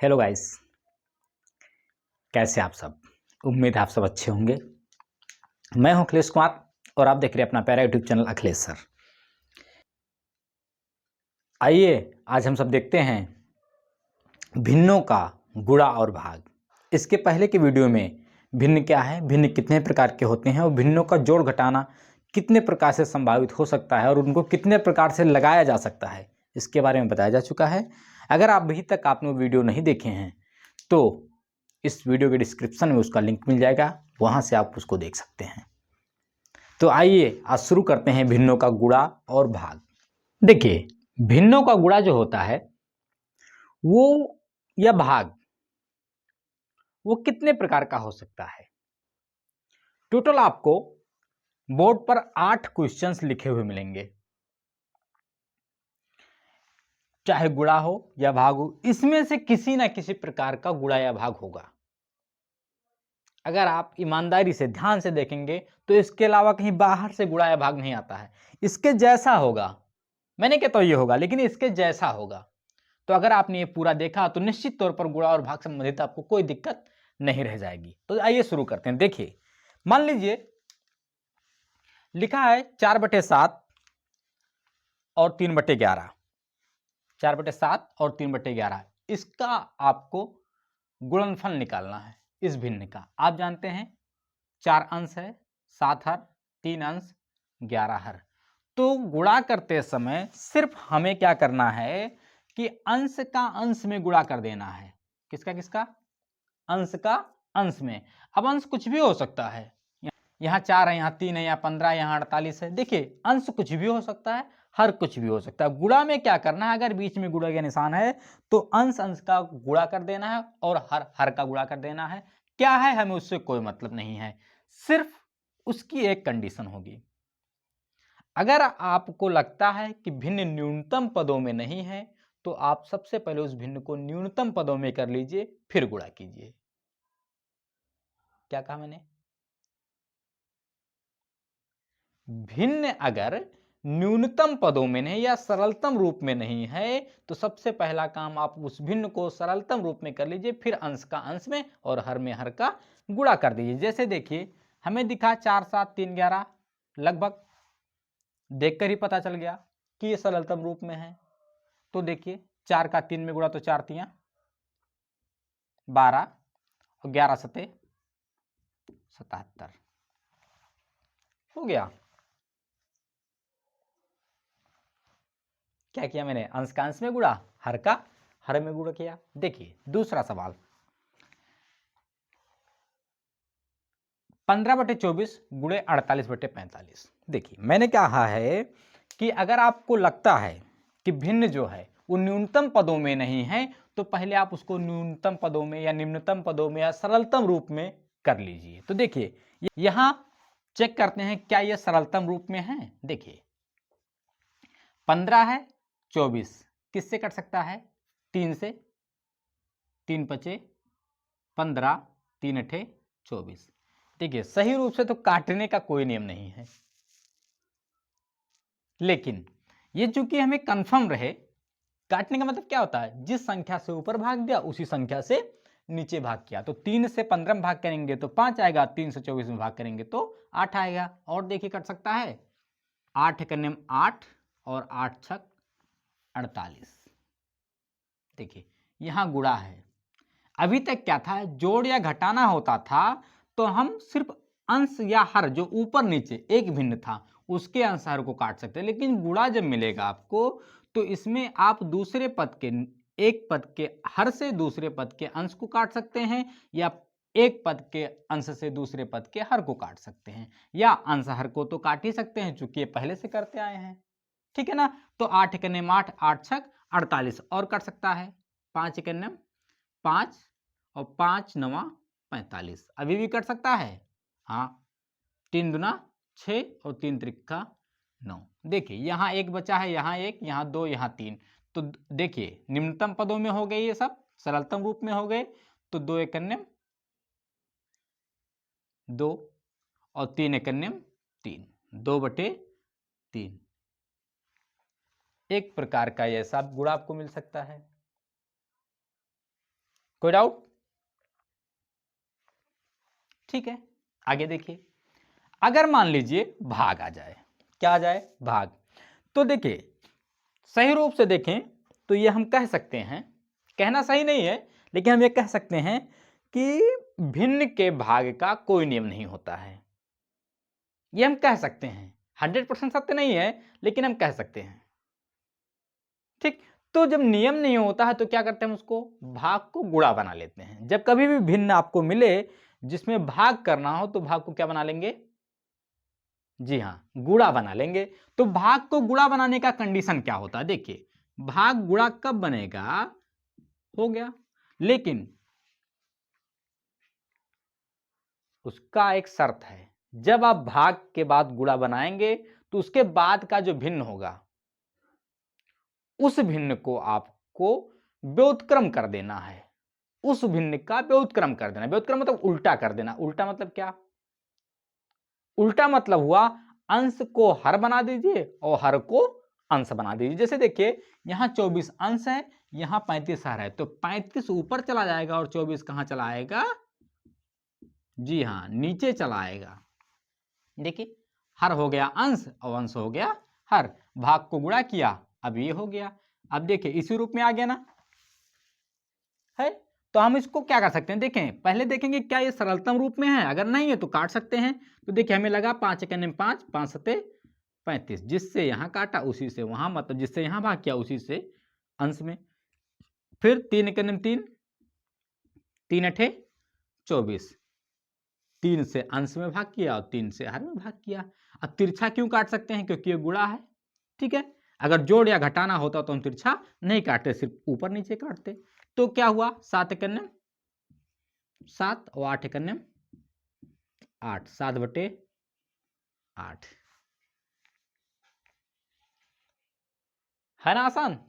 Hello guys, कैसे आप सब। उम्मीद है आप सब अच्छे होंगे। मैं हूं अखिलेश कुमार और आप देख रहे हैं अपना प्यारा यूट्यूब चैनल अखिलेश सर। आइए आज हम सब देखते हैं भिन्नों का गुणा और भाग। इसके पहले की वीडियो में भिन्न क्या है, भिन्न कितने प्रकार के होते हैं और भिन्नों का जोड़ घटाना कितने प्रकार से संभावित हो सकता है और उनको कितने प्रकार से लगाया जा सकता है, इसके बारे में बताया जा चुका है। अगर आप अभी तक आपने वो वीडियो नहीं देखे हैं तो इस वीडियो के डिस्क्रिप्शन में उसका लिंक मिल जाएगा, वहां से आप उसको देख सकते हैं। तो आइए आज शुरू करते हैं भिन्नों का गुणा और भाग। देखिए, भिन्नों का गुणा जो होता है वो या भाग वो कितने प्रकार का हो सकता है। टोटल आपको बोर्ड पर 8 क्वेश्चंस लिखे हुए मिलेंगे, चाहे गुणा हो या भाग हो, इसमें से किसी ना किसी प्रकार का गुणा या भाग होगा। अगर आप ईमानदारी से ध्यान से देखेंगे तो इसके अलावा कहीं बाहर से गुणा या भाग नहीं आता है। इसके जैसा होगा, मैं नहीं कहता ये होगा, लेकिन इसके जैसा होगा। तो अगर आपने ये पूरा देखा तो निश्चित तौर पर गुणा और भाग संबंधित आपको कोई दिक्कत नहीं रह जाएगी। तो आइए शुरू करते हैं। देखिए, मान लीजिए लिखा है 4/7 और 3/11, 4/7 और 3/11। इसका आपको गुणनफल निकालना है। इस भिन्न का आप जानते हैं 4 अंश है, 7 हर, 3 अंश, 11 हर। तो गुणा करते समय सिर्फ हमें क्या करना है कि अंश का अंश में गुणा कर देना है। किसका किसका? अंश का अंश में। अब अंश कुछ भी हो सकता है, यहाँ 4 है, यहाँ 3 है, यहाँ 15, यहाँ 48 है। देखिए, अंश कुछ भी हो सकता है, हर कुछ भी हो सकता है। गुणा में क्या करना है, अगर बीच में गुणा का निशान है तो अंश अंश का गुणा कर देना है और हर हर का गुणा कर देना है। क्या है, हमें उससे कोई मतलब नहीं है। सिर्फ उसकी एक कंडीशन होगी, अगर आपको लगता है कि भिन्न न्यूनतम पदों में नहीं है तो आप सबसे पहले उस भिन्न को न्यूनतम पदों में कर लीजिए, फिर गुणा कीजिए। क्या कहा मैंने? भिन्न अगर न्यूनतम पदों में नहीं या सरलतम रूप में नहीं है तो सबसे पहला काम आप उस भिन्न को सरलतम रूप में कर लीजिए, फिर अंश का अंश में और हर में हर का गुणा कर दीजिए। जैसे देखिए, हमें दिखा 4 7 3 11, लगभग देखकर ही पता चल गया कि ये सरलतम रूप में है। तो देखिए, 4 का 3 में गुणा तो 4 तियां 12 और 11 सते 77 हो गया। क्या किया मैंने? अंश का अंश में गुणा, हर का हर में गुणा किया। देखिए दूसरा सवाल, 15/24 गुणे 48/45। देखिए, मैंने कहा है कि अगर आपको लगता है कि भिन्न जो है वो न्यूनतम पदों में नहीं है तो पहले आप उसको न्यूनतम पदों में या निम्नतम पदों में या सरलतम रूप में कर लीजिए। तो देखिए, यहां चेक करते हैं क्या यह सरलतम रूप में है। देखिए, 15 है, 24 किससे कट सकता है? 3 से, 3 पचे 15, 3 अठे 24। देखिए, सही रूप से तो काटने का कोई नियम नहीं है, लेकिन ये चूंकि हमें कंफर्म रहे, काटने का मतलब क्या होता है? जिस संख्या से ऊपर भाग दिया उसी संख्या से नीचे भाग किया। तो 3 से 15 में भाग करेंगे तो 5 आएगा, 3 से 24 में भाग करेंगे तो 8 आएगा। और देखिए, कट सकता है 8 करने में 8 और 8 छक 48। देखिए, यहां गुणा है। अभी तक क्या था, जोड़ या घटाना होता था तो हम सिर्फ अंश या हर जो ऊपर नीचे एक भिन्न था उसके अंश हर को काट सकते हैं, लेकिन गुणा जब मिलेगा आपको तो इसमें आप दूसरे पद के, एक पद के हर से दूसरे पद के अंश को काट सकते हैं या एक पद के अंश से दूसरे पद के हर को काट सकते हैं, या अंश हर को तो काट ही सकते हैं चूंकि ये पहले से करते आए हैं। ठीक है ना? तो 8 करने में 8, 8 छक 48 और कट सकता है। 5 करने में 5 और 5 9 45, अभी भी कट सकता है। हाँ, 3 दूना 6 और 3 त्रिक्का 9। देखिए, यहाँ एक बचा है, यहाँ एक, यहाँ 2, यहाँ 3। तो देखिए, निम्नतम पदों में हो गए, ये सब सरलतम रूप में हो गए। तो 2 एक 2 और 3 एक 3, 2/3। एक प्रकार का ऐसा गुणा आपको मिल सकता है। कोई डाउट? ठीक है, आगे देखिए। अगर मान लीजिए भाग आ जाए, क्या आ जाए? भाग। तो देखिए सही रूप से देखें तो ये हम कह सकते हैं, कहना सही नहीं है लेकिन हम ये कह सकते हैं कि भिन्न के भाग का कोई नियम नहीं होता है। ये हम कह सकते हैं, 100% सत्य नहीं है लेकिन हम कह सकते हैं। ठीक, तो जब नियम नहीं होता है तो क्या करते हैं, हम उसको भाग को गुणा बना लेते हैं। जब कभी भी भिन्न आपको मिले जिसमें भाग करना हो तो भाग को क्या बना लेंगे? जी हाँ, गुणा बना लेंगे। तो भाग को गुणा बनाने का कंडीशन क्या होता है? देखिए भाग गुणा कब बनेगा? हो गया, लेकिन उसका एक शर्त है, जब आप भाग के बाद गुणा बनाएंगे तो उसके बाद का जो भिन्न होगा उस भिन्न को आपको व्युत्क्रम कर देना है। उस भिन्न का व्युत्क्रम कर देना। व्युत्क्रम मतलब उल्टा कर देना। उल्टा मतलब क्या? उल्टा मतलब हुआ अंश को हर बना दीजिए और हर को अंश बना दीजिए। जैसे देखिए यहां 24 अंश है, यहां 35 हर है, तो 35 ऊपर चला जाएगा और 24 कहां चला आएगा? जी हां, नीचे चला आएगा। देखिए हर हो गया अंश और अंश हो गया हर, भाग को गुणा किया, अब ये हो गया। अब देखिए इसी रूप में आ गया ना, है? तो हम इसको क्या कर सकते हैं, देखें पहले देखेंगे क्या ये सरलतम रूप में है, अगर नहीं है तो काट सकते हैं। तो देखिए हमें लगा 5 एकम 5, 5 सते 35, जिससे यहां काटा उसी से वहां, मतलब जिससे यहां भाग किया उसी से अंश में। फिर 3 एकम 3, 3 अठे 24, 3 से अंश में भाग किया और 3 से हर में भाग किया। अब तिरछा क्यों काट सकते हैं? क्योंकि ये गुणा है। ठीक है, अगर जोड़ या घटाना होता तो हम तिरछा नहीं काटते, सिर्फ ऊपर नीचे काटते। तो क्या हुआ? 7 एकम 7 और 8 एकम 8, 7/8 है ना आसान?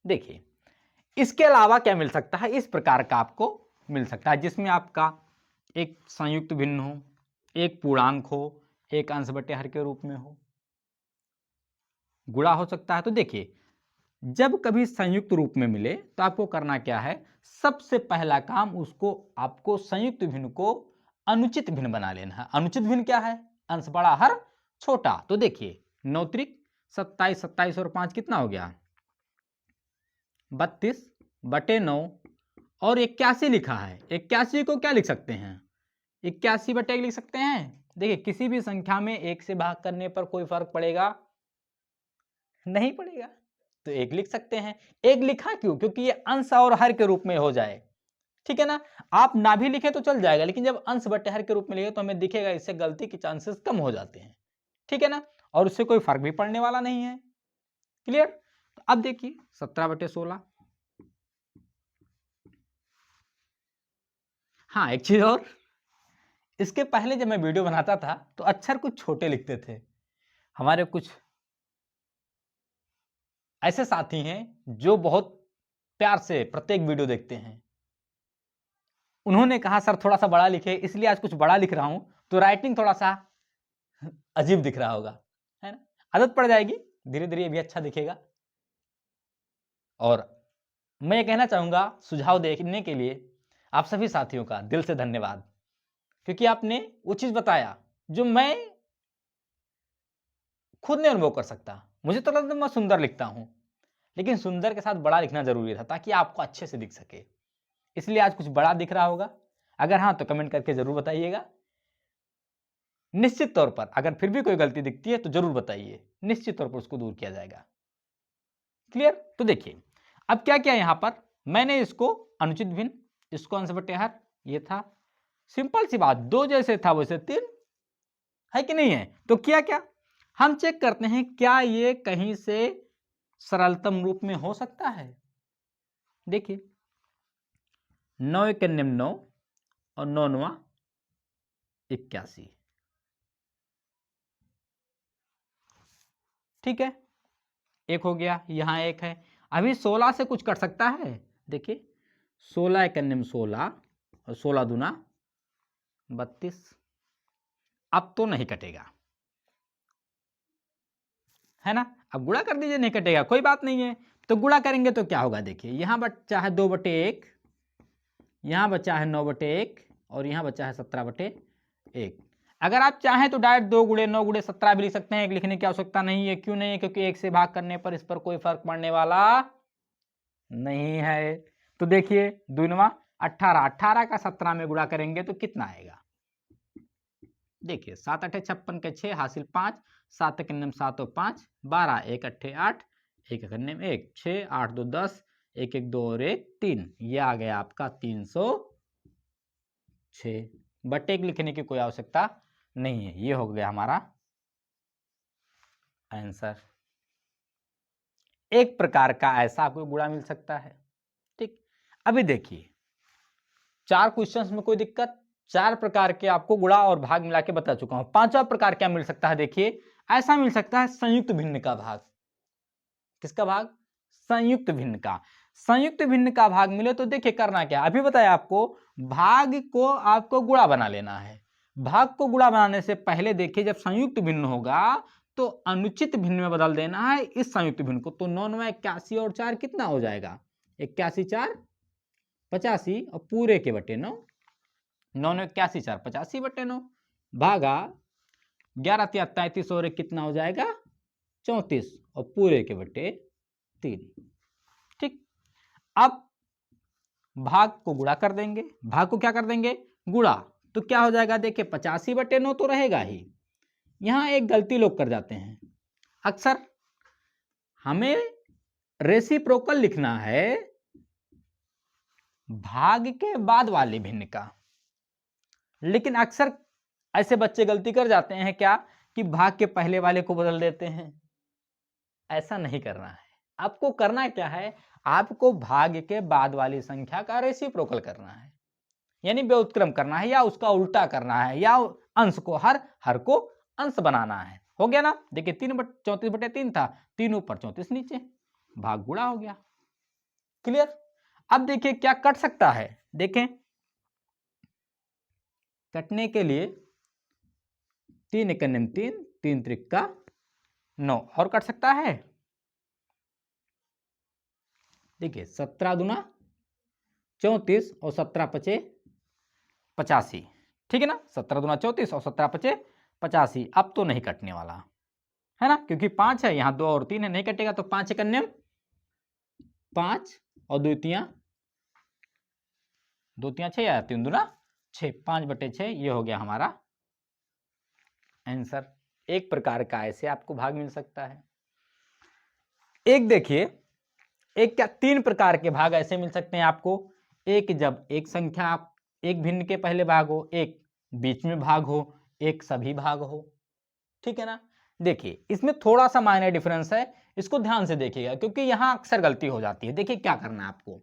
देखिए इसके अलावा क्या मिल सकता है? इस प्रकार का आपको मिल सकता है जिसमें आपका एक संयुक्त भिन्न हो, एक पूर्णांक हो, एक अंश बटे हर के रूप में हो, गुणा हो सकता है। तो देखिए जब कभी संयुक्त रूप में मिले तो आपको करना क्या है, सबसे पहला काम उसको आपको संयुक्त भिन्न को अनुचित भिन्न बना लेना है। अनुचित भिन्न क्या है? अंश बड़ा हर छोटा। तो देखिए 9 त्रिक 27, 27 और 5 कितना हो गया? 32/9 और 81 लिखा है। 81 को क्या लिख सकते हैं? 81/1 लिख सकते हैं। देखिए किसी भी संख्या में 1 से भाग करने पर कोई फर्क पड़ेगा? नहीं पड़ेगा, तो 1 लिख सकते हैं। 1 लिखा क्यों? क्योंकि ये अंश और हर के रूप में हो जाए। ठीक है ना, आप ना भी लिखे तो चल जाएगा, लेकिन जब अंश बटे हर के रूप में लिखे तो हमें दिखेगा, इससे गलती के चांसेस कम हो जाते हैं। ठीक है ना, और उससे कोई फर्क भी पड़ने वाला नहीं है। क्लियर? तो अब देखिए 17/16। हाँ एक चीज और, इसके पहले जब मैं वीडियो बनाता था तो अक्षर कुछ छोटे लिखते थे। हमारे कुछ ऐसे साथी हैं जो बहुत प्यार से प्रत्येक वीडियो देखते हैं। उन्होंने कहा सर थोड़ा सा बड़ा लिखे, इसलिए आज कुछ बड़ा लिख रहा हूं, तो राइटिंग थोड़ा सा अजीब दिख रहा होगा, है ना? आदत पड़ जाएगी, धीरे धीरे ये भी अच्छा दिखेगा। और मैं ये कहना चाहूंगा, सुझाव देने के लिए आप सभी साथियों का दिल से धन्यवाद, क्योंकि आपने वो चीज बताया जो मैं खुद नहीं अनुभव कर सकता। मुझे तो लगता है मैं सुंदर लिखता हूं, लेकिन सुंदर के साथ बड़ा लिखना जरूरी था ताकि आपको अच्छे से दिख सके। इसलिए आज कुछ बड़ा दिख रहा होगा। अगर हाँ तो कमेंट करके जरूर बताइएगा। निश्चित तौर पर अगर फिर भी कोई गलती दिखती है तो जरूर बताइए, निश्चित तौर पर उसको दूर किया जाएगा। क्लियर? तो देखिए अब क्या किया यहां पर, मैंने इसको अनुचित भिन्न, इसको अंश बटे हर, ये था सिंपल सी बात, 2 जैसे था वैसे 3 है कि नहीं है? तो किया क्या, हम चेक करते हैं क्या ये कहीं से सरलतम रूप में हो सकता है। देखिए 9 एकम 9 और 9 9 81, ठीक है, एक हो गया, यहां एक है। अभी 16 से कुछ कट सकता है? देखिए 16 एकम 16 और 16 दूना 32, अब तो नहीं कटेगा, है ना? अब गुणा कर दीजिए, नहीं कटेगा, कोई बात नहीं है। तो गुणा करेंगे तो क्या होगा, देखिए यहां चाहे 2/1 यहाँ बचा है 9/1 और यहाँ बचा है 17/1। अगर आप चाहें तो डायरेक्ट 2 गुणे 9 गुणे 17 भी लिख सकते हैं, एक लिखने की आवश्यकता नहीं है। क्यों नहीं है? क्योंकि एक से भाग करने पर इस पर कोई फर्क पड़ने वाला नहीं है। तो देखिए 2 9 18, 18 का 17 में गुणा करेंगे तो कितना आएगा? देखिए 7 8 56 के 6 हासिल 5, 7 एक 7 और 5 12, 1 8 8, 1 एक 1 6, 8 2 10, 1 1 2 और 1 3। ये आ गया आपका 306। बटे लिखने की कोई आवश्यकता नहीं है। ये हो गया हमारा आंसर। एक प्रकार का ऐसा आपको गुणा मिल सकता है। ठीक, अभी देखिए 4 क्वेश्चंस में कोई दिक्कत, 4 प्रकार के आपको गुणा और भाग मिला के बता चुका हूं। पांचवा प्रकार क्या मिल सकता है? देखिए ऐसा मिल सकता है संयुक्त भिन्न का भाग। किसका भाग? संयुक्त भिन्न का। संयुक्त भिन्न का भाग मिले तो देखिए करना क्या, अभी बताया आपको, भाग को आपको गुणा बना लेना है। भाग को गुणा बनाने से पहले देखिए जब संयुक्त भिन्न होगा तो अनुचित भिन्न में बदल देना है इस संयुक्त भिन्न को। तो 9 9 81 और 4 कितना हो जाएगा? 81 4 85 और पूरे के बटे 9, 9 9 81 4 85/9 भागा 11 3 33 और 1 कितना हो जाएगा? 34 और पूरे के बटे 3। ठीक, अब भाग को गुणा कर देंगे। भाग को क्या कर देंगे? गुणा। तो क्या हो जाएगा? देखिए 85/9 तो रहेगा ही। यहां एक गलती लोग कर जाते हैं, अक्सर हमें रेसिप्रोकल लिखना है भाग के बाद वाले भिन्न का, लेकिन अक्सर ऐसे बच्चे गलती कर जाते हैं क्या कि भाग के पहले वाले को बदल देते हैं। ऐसा नहीं करना है। आपको करना क्या है? आपको भाग के बाद वाली संख्या का रेसिप्रोकल करना है, यानी व्युत्क्रम करना है या उसका उल्टा करना है या अंश को हर को अंश बनाना है। हो गया ना? देखिए 34/3 था, 3 ऊपर 34 नीचे, भाग गुणा हो गया। क्लियर? अब देखिए क्या कट सकता है, देखें कटने के लिए 3 1 3, 3 त्रिक का 9 और कट सकता है। देखिए 17 दूना 34 और 17 पचे 85, ठीक है ना? 17 दूना 34 और 17 पचे 85। अब तो नहीं कटने वाला है ना, क्योंकि 5 है, यहाँ 2 और 3 है, नहीं कटेगा। तो 5 1 5 और 2 3 6 या 3 दूना 6, 5/6। ये हो गया हमारा आंसर। एक प्रकार का ऐसे आपको भाग मिल सकता है। एक देखिए, एक क्या 3 प्रकार के भाग ऐसे मिल सकते हैं आपको। एक जब एक संख्या एक भिन्न के पहले भाग हो, एक बीच में भाग हो, एक सभी भाग हो। ठीक है ना? देखिए इसमें थोड़ा सा माइनर डिफरेंस है, इसको ध्यान से देखिएगा क्योंकि यहां अक्सर गलती हो जाती है। देखिए क्या करना है आपको,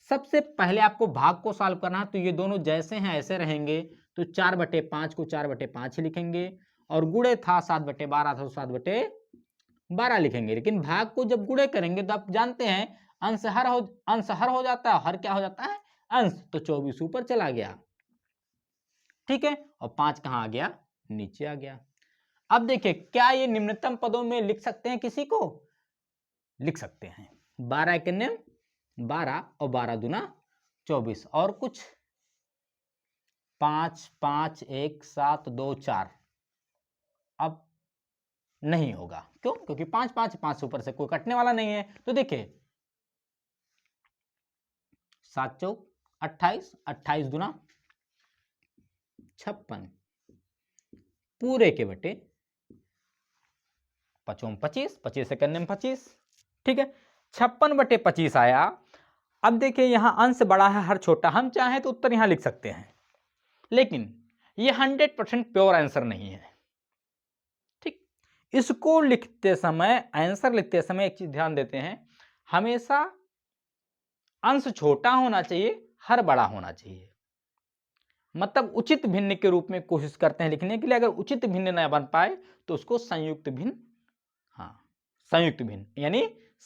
सबसे पहले आपको भाग को सॉल्व करना है। तो ये दोनों जैसे हैं ऐसे रहेंगे, तो 4/5 को 4/5 ही लिखेंगे, और गुणे था 7/12 था तो 7/12 लिखेंगे। लेकिन भाग को जब गुणे करेंगे तो आप जानते हैं अंश हर हो जाता है, हर क्या हो जाता है? अंश। तो 24 ऊपर चला गया, ठीक है, और 5 कहां आ गया? नीचे आ गया। अब देखिए क्या ये निम्नतम पदों में लिख सकते हैं किसी को? लिख सकते हैं। 12 1 12 और 12 दूना 24 और कुछ 5 5 1 7 2 4। अब नहीं होगा, क्यों? क्योंकि 5 5 5 ऊपर से कोई कटने वाला नहीं है। तो देखिए 7 4 28, 28 दूना 56 पूरे के बटे 5 25, 25 से 25, ठीक है, 56/25 आया। अब देखिए यहां अंश बड़ा है, हर छोटा। हम चाहें तो उत्तर यहां लिख सकते हैं, लेकिन ये 100% प्योर आंसर नहीं है। ठीक, इसको लिखते समय, आंसर लिखते समय एक चीज ध्यान देते हैं, हमेशा अंश छोटा होना चाहिए, हर बड़ा होना चाहिए। मतलब उचित भिन्न के रूप में कोशिश करते हैं लिखने के लिए। अगर उचित भिन्न न बन पाए तो उसको संयुक्त भिन्न, हाँ संयुक्त भिन्न यानी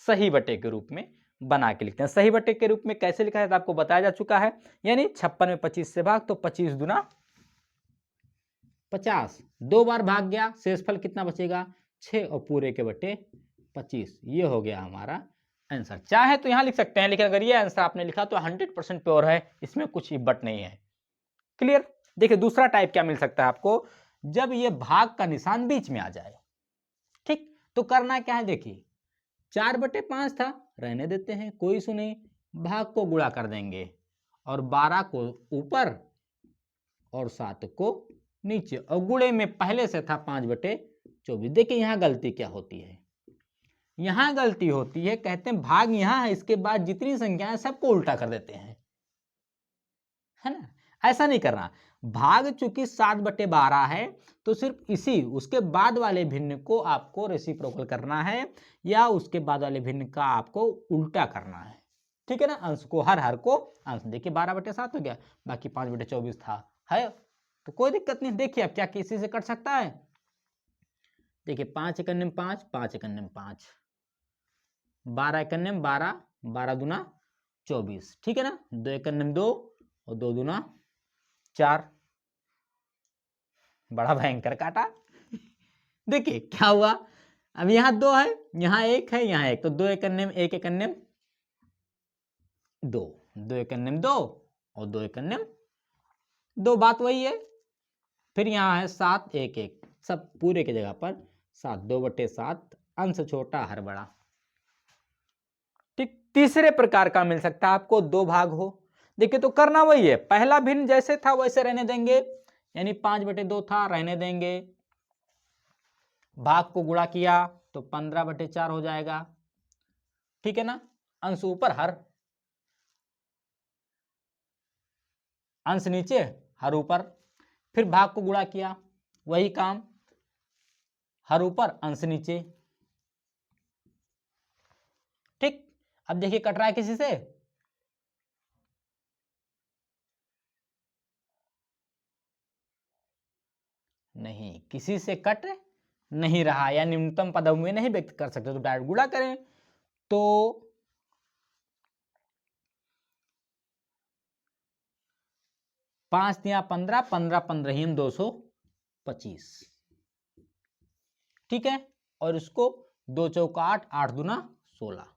सही बटे के रूप में बना के लिखते हैं। सही बटे के रूप में कैसे लिखा जाता है आपको बताया जा चुका है, यानी 56 में 25 से भाग, तो 25 दूना 50, 2 बार भाग गया, शेषफल कितना बचेगा? 6 और पूरे के बटे 25। ये हो गया हमारा आंसर। चाहे तो यहां लिख सकते हैं, लेकिन अगर ये आंसर आपने लिखा तो 100% प्योर है, इसमें कुछ बट नहीं है। क्लियर। देखिए दूसरा टाइप क्या मिल सकता है आपको, जब ये भाग का निशान बीच में आ जाए। ठीक, तो करना क्या है, देखिए 4/5 था, रहने देते हैं, कोई इशू नहीं। भाग को गुणा कर देंगे और 12 को ऊपर और 7 को नीचे, और गुणे में पहले से था 5/24। देखिए यहां गलती क्या होती है, यहां गलती होती है, कहते हैं भाग यहां है, इसके बाद जितनी संख्याएं सबको उल्टा कर देते हैं, है ना। ऐसा नहीं करना। भाग चूंकि 7/12 है तो सिर्फ इसी उसके बाद वाले भिन्न को आपको रेसिप्रोकल करना है, या उसके बाद वाले भिन्न का आपको उल्टा करना है। ठीक है ना, अंश को हर को अंश। देखिए 12/7 हो गया, बाकी 5/24 था, है तो कोई दिक्कत नहीं। देखिए अब क्या किसी से कट सकता है, देखिए 5 एकन्यम 5, 5 एकन्यम 5, 12 एकन्यम 12, 12 दूना 24, ठीक है ना। 2 एकन्यम 2 और 2 दूना 4, बड़ा भयंकर काटा। देखिए क्या हुआ, अब यहां 2 है, यहां 1 है, यहां 1, तो 2 एकन्यम 1 एकन्यम 2, 2 एकन्यम 2 और 2 एकन्यम 2, बात वही है। फिर यहां है 7 1 1, सब पूरे की जगह पर 7, 2/7, अंश छोटा हर बड़ा। ठीक, तीसरे प्रकार का मिल सकता है आपको, 2 भाग हो। देखिए तो करना वही है, पहला भिन्न जैसे था वैसे रहने देंगे, यानी 5/2 था, रहने देंगे। भाग को गुणा किया तो 15/4 हो जाएगा, ठीक है ना। अंश ऊपर हर, अंश नीचे हर ऊपर। फिर भाग को गुणा किया, वही काम, हर ऊपर अंश नीचे। ठीक, अब देखिए कट रहा है किसी से, नहीं, किसी से कट नहीं रहा, या न्यूनतम पदों में नहीं व्यक्त कर सकते, तो डायरेक्ट गुणा करें। तो 5 दिया 15, 15 15 225, ठीक है। और इसको 2 चौका 8, 8 दूना 16,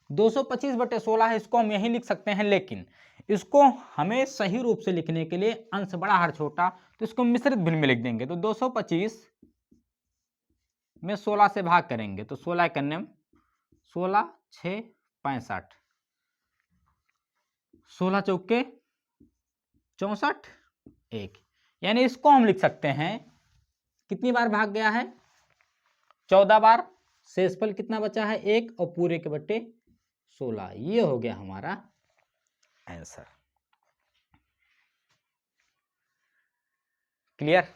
225/16 है, इसको हम यही लिख सकते हैं, लेकिन इसको हमें सही रूप से लिखने के लिए अंश बड़ा हर छोटा, तो इसको मिश्रित भिन्न में लिख देंगे। तो 225 में 16 से भाग करेंगे तो 16 एकन्यम 16 6 65, 16 चौके 64 1, यानी इसको हम लिख सकते हैं, कितनी बार भाग गया है, 14 बार। शेषफल कितना बचा है, 1, और पूरे के बट्टे 16, ये हो गया हमारा आंसर। क्लियर।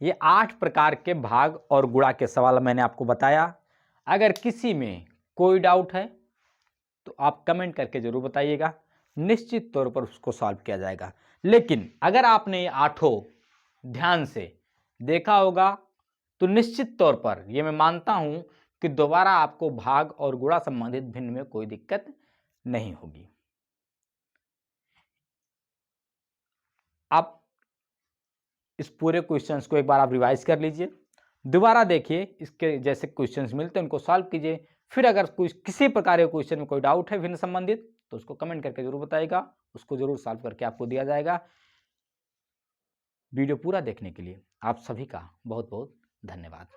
ये 8 प्रकार के भाग और गुणा के सवाल मैंने आपको बताया। अगर किसी में कोई डाउट है तो आप कमेंट करके जरूर बताइएगा, निश्चित तौर पर उसको सॉल्व किया जाएगा। लेकिन अगर आपने ये 8 ध्यान से देखा होगा तो निश्चित तौर पर ये मैं मानता हूं कि दोबारा आपको भाग और गुणा संबंधित भिन्न में कोई दिक्कत नहीं होगी। आप इस पूरे क्वेश्चंस को एक बार आप रिवाइज कर लीजिए, दोबारा देखिए, इसके जैसे क्वेश्चंस मिलते हैं उनको सॉल्व कीजिए। फिर अगर किसी प्रकार के क्वेश्चन में कोई डाउट है भिन्न संबंधित तो उसको कमेंट करके जरूर बताइएगा, उसको जरूर सॉल्व करके आपको दिया जाएगा। वीडियो पूरा देखने के लिए आप सभी का बहुत बहुत धन्यवाद।